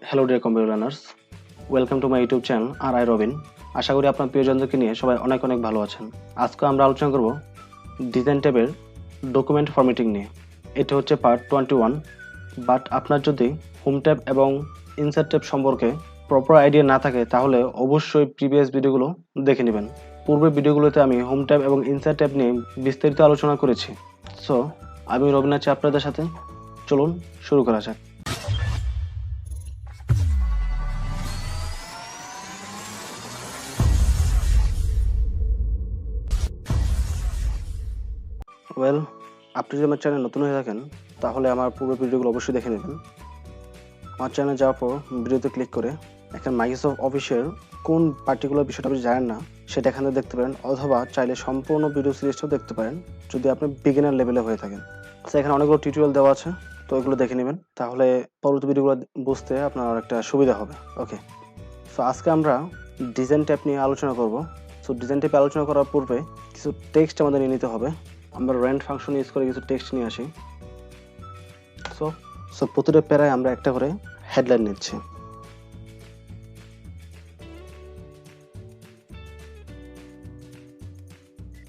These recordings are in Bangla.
Hello dear computer learners, welcome to my YouTube channel আর আই রবিন। আশা করি আপনার প্রিয়জনদেরকে নিয়ে সবাই অনেক অনেক ভালো আছেন। আজকে আমরা আলোচনা করব ডিজাইন ট্যাবের ডকুমেন্ট ফরম্যাটিং নিয়ে। এটা হচ্ছে পার্ট 21। বাট আপনার যদি হোম ট্যাব এবং ইনসার্ট ট্যাব সম্পর্কে প্রপার আইডিয়া না থাকে তাহলে অবশ্যই প্রিভিয়াস ভিডিওগুলো দেখে নেবেন। পূর্বের ভিডিওগুলোতে আমি হোম ট্যাব এবং ইনসার্ট ট্যাব নিয়ে বিস্তারিত আলোচনা করেছি। সো আমি রবিন আছি আপনাদের সাথে। চলুন শুরু করা যাক। ওয়েল, আপনি যদি আমার চ্যানেল নতুন হয়ে থাকেন তাহলে আমার পূর্বের ভিডিওগুলো অবশ্যই দেখে নেবেন। আমার চ্যানেলে যাওয়ার পর ভিডিওতে ক্লিক করে এখানে মাইক্রোসফট অফিসের কোন পার্টিকুলার বিষয়টা আপনি জানেন না সেটা এখানে দেখতে পারেন, অথবা চাইলে সম্পূর্ণ ভিডিও সিরিজটাও দেখতে পারেন যদি আপনি বিগিনার লেভেলে হয়ে থাকেন। তো এখানে অনেকগুলো টিউটোরিয়াল দেওয়া আছে, তো এগুলো দেখে নেবেন, তাহলে পরবর্তী ভিডিওগুলো বুঝতে আপনার একটা সুবিধা হবে। ওকে, সো আজকে আমরা ডিজাইন ট্যাব নিয়ে আলোচনা করব। সো ডিজাইন ট্যাবে আলোচনা করার পূর্বে কিছু টেক্সট আমাদের নিয়ে নিতে হবে। আমরা র্যান্ড ফাংশন ইউজ করে কিছু টেক্সট নিয়ে আসি। সো প্রতিটা প্যারায় আমরা একটা করে হেডলাইন নিচ্ছি।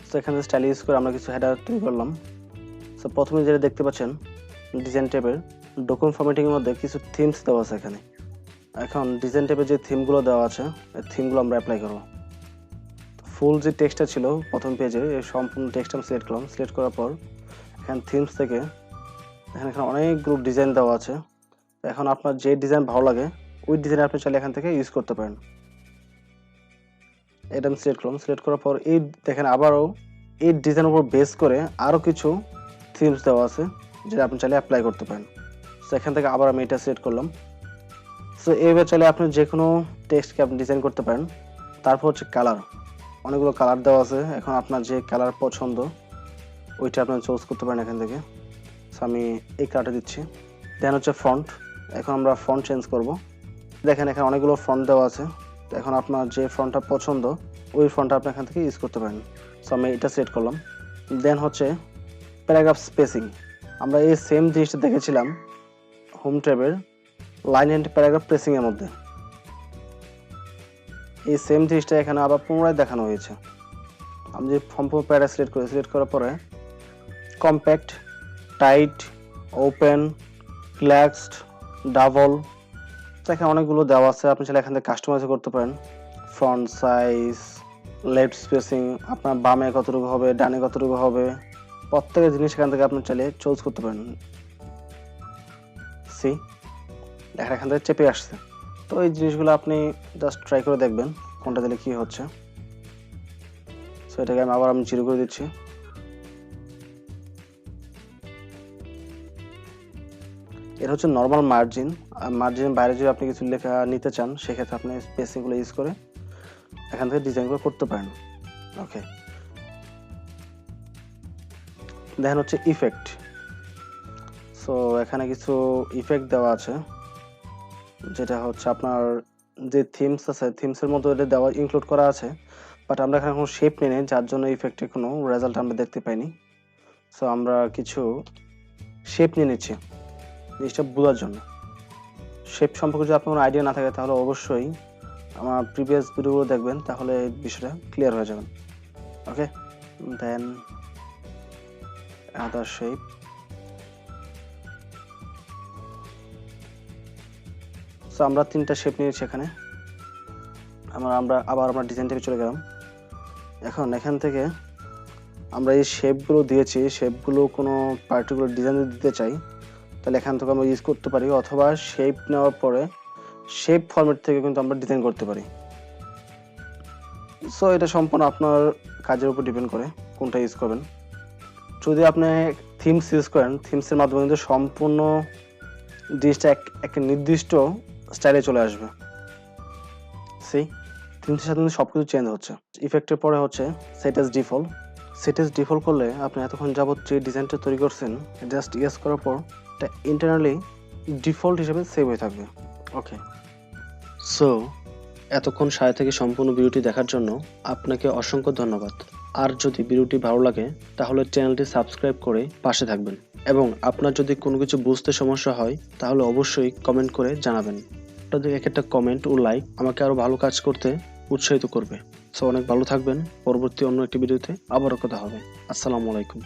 সো এখানে স্টাইল ইউজ করে আমরা কিছু হেডার তৈরি করলাম। সো প্রথমে যেটা দেখতে পাচ্ছেন ডিজাইন ট্যাবের ডকুমেন্ট ফরম্যাটিং এর মধ্যে কিছু থিমস দেওয়া আছে এখানে। এখন ডিজাইন ট্যাবে যে থিমগুলো দেওয়া আছে এই থিমগুলো আমরা অ্যাপ্লাই করব। ফুল যে টেক্সটটা ছিল প্রথম পেজে এই সম্পূর্ণ টেক্সট আমি সিলেক্ট করলাম। সিলেক্ট করার পর এখানে থিমস থেকে এখানে অনেকগুলো ডিজাইন দেওয়া আছে। এখন আপনার যে ডিজাইন ভালো লাগে ওই ডিজাইন আপনি চাইলে এখান থেকে ইউজ করতে পারেন। এটা আমি সিলেক্ট করলাম। সিলেক্ট করার পর এই দেখেন আবারও এই ডিজাইনের উপর বেস করে আরও কিছু থিমস দেওয়া আছে যেটা আপনি চাইলে অ্যাপ্লাই করতে পারেন। সো এখান থেকে আবার আমি এটা সিলেক্ট করলাম। সো এইভাবে চাইলে আপনি যে কোনো টেক্সটকে আপনি ডিজাইন করতে পারেন। তারপর হচ্ছে কালার, অনেকগুলো কালার দেওয়া আছে। এখন আপনার যে কালার পছন্দ ওইটা আপনি চুজ করতে পারেন এখান থেকে। সো আমি এই কালারটা দিচ্ছি। দেন হচ্ছে ফন্ট, এখন আমরা ফন্ট চেঞ্জ করব। দেখেন এখানে অনেকগুলো ফন্ট দেওয়া আছে। এখন আপনার যে ফন্টটা পছন্দ ওই ফন্টটা আপনি এখান থেকে ইউজ করতে পারেন। সো আমি এটা সিলেক্ট করলাম। দেন হচ্ছে প্যারাগ্রাফ স্পেসিং। আমরা এই সেম জিনিসটা দেখেছিলাম হোম ট্যাবের লাইন এন্ড প্যারাগ্রাফ প্রেসিং এর মধ্যে। এই সেম জিনিসটা এখানে আবার পুনরায় দেখানো হয়েছে। আমি যে সম্পূর্ণ প্যারাগ্রাফ সিলেক্ট করার পরে compact, tight, open, relaxed, double, এখানে অনেকগুলো দেওয়া আছে। আপনি চাইলে এখান থেকে কাস্টমাইজ করতে পারেন। ফন্ট সাইজ, লেফট স্পেসিং, আপনার বামে কতটুকু হবে, ডানে কতটুকু হবে, প্রত্যেকটা জিনিস এখান থেকে আপনি চাইলে চুজ করতে পারেন। সি দেখা এখান থেকে চেপে আসছে। তো এই জিনিসগুলো আপনি জাস্ট ট্রাই করে দেখবেন কোনটা দিলে কি হচ্ছে। সো এটাকে আমি জিরো করে দিচ্ছি। এটা হচ্ছে নর্মাল মার্জিন। মার্জিনের বাইরে যদি আপনি কিছু লেখা নিতে চান সেক্ষেত্রে আপনি স্পেসিংগুলো ইউজ করে এখান থেকে ডিজাইনগুলো করতে পারেন। ওকে, দেখেন হচ্ছে ইফেক্ট। সো এখানে কিছু ইফেক্ট দেওয়া আছে যেটা হচ্ছে আপনার যে থিমস আছে থিমসের মধ্যে এটা দেওয়া ইনক্লুড করা আছে, বাট আমরা এখানে কোনো শেপ নিই যার জন্য ইফেক্টের কোনো রেজাল্ট আমরা দেখতে পাইনি। সো আমরা কিছু শেপ নিয়ে নিচ্ছি জিনিসটা বোঝার জন্য। শেপ সম্পর্কে যদি আপনার কোনো আইডিয়া না থাকে তাহলে অবশ্যই আমার প্রিভিয়াস ভিডিওগুলো দেখবেন, তাহলে বিষয়টা ক্লিয়ার হয়ে যাবেন। ওকে, দেন আদার শেপ। সো আমরা তিনটা শেপ নিয়েছি এখানে। আমরা ডিজাইন ট্যাবে চলে গেলাম। এখন এখান থেকে আমরা এই শেপগুলো দিয়েছি, শেপগুলো কোনো পার্টিকুলার ডিজাইন দিতে চাই তাহলে এখান থেকে আমরা ইউজ করতে পারি, অথবা শেপ নেওয়ার পরে শেপ ফরম্যাট থেকে কিন্তু আমরা ডিজাইন করতে পারি। সো এটা সম্পূর্ণ আপনার কাজের উপর ডিপেন্ড করে কোনটা ইউজ করবেন। যদি আপনি থিমস ইউজ করেন থিমসের মাধ্যমে কিন্তু সম্পূর্ণ জিনিসটা একটা নির্দিষ্ট স্টাইলে চলে আসবে। থিমসের সাথে কিন্তু সবকিছু চেঞ্জ হচ্ছে। ইফেক্টের পরে হচ্ছে set as default. Set as default করলে আপনি এতক্ষণ যাবত যে ডিজাইনটা তৈরি করছেন জাস্ট ইয়েস করার পর এটা ইন্টারনালি ডিফল্ট হিসেবে সেভ হয়ে থাকবে। ওকে, সো এতক্ষণ সাথে থেকে সম্পূর্ণ ভিডিওটি দেখার জন্য আপনাকে অসংখ্য ধন্যবাদ। আর যদি ভিডিওটি ভালো লাগে তাহলে চ্যানেলটি সাবস্ক্রাইব করে পাশে থাকবেন, এবং আপনার যদি কোনো কিছু বুঝতে সমস্যা হয় তাহলে অবশ্যই কমেন্ট করে জানাবেন। আপনাদের এক একটা কমেন্ট ও লাইক আমাকে আরো ভালো কাজ করতে উৎসাহিত করবে। সো অনেক ভালো থাকবেন। পরবর্তী অন্য একটি ভিডিওতে আবারও কথা হবে। আসসালামু আলাইকুম।